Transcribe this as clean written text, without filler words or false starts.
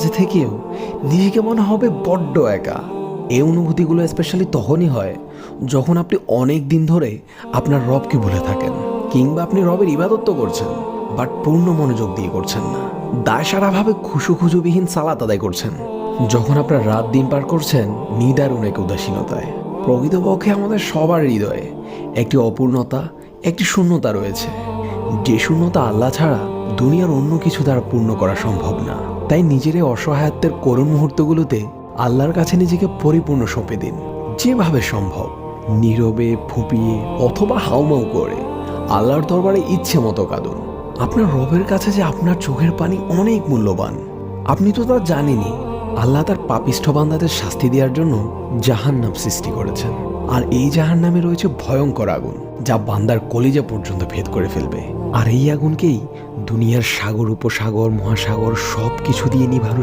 মাঝে থেকেও নিজেকে মনে হবে বড্ড একা। এই অনুভূতিগুলো স্পেশালি তখনই হয় যখন আপনি অনেক দিন ধরে আপনার রবকে ভুলে থাকেন, কিংবা আপনি রবের ইবাদত তো করছেন বাট পূর্ণ মনোযোগ দিয়ে করছেন না, দায়সারাভাবে খুশুখুজুবিহীন সালাত আদায় করছেন। যখন আপনার রাত দিন পার করছেন নিদারুণ এক উদাসীনতায়। প্রকৃতপক্ষে আমাদের সবার হৃদয়ে একটি অপূর্ণতা, একটি শূন্যতা রয়েছে, যে শূন্যতা আল্লাহ ছাড়া দুনিয়ার অন্য কিছু দ্বারা পূর্ণ করা সম্ভব না। তাই নিজের এই অসহায়ত্বের করুণ মুহূর্তগুলোতে আল্লাহর কাছে নিজেকে পরিপূর্ণ সঁপে দিন। যেভাবে সম্ভব নীরবে, ফুঁপিয়ে অথবা হাউমাউ করে আল্লাহর দরবারে ইচ্ছে মতো কাঁদুন। আপনার রবের কাছে যে আপনার চোখের পানি অনেক মূল্যবান। আপনি তো তা জানেনই। আল্লাহ তার পাপিষ্ঠ বান্দাদের শাস্তি দেওয়ার জন্য জাহান্নাম সৃষ্টি করেছেন, আর এই জাহান্নামে রয়েছে ভয়ঙ্কর আগুন যা বান্দার কলিজা পর্যন্ত ভেদ করে ফেলবে। আর এই আগুনকেই দুনিয়ার সাগর, উপসাগর, মহাসাগর সব কিছু দিয়ে নিভানো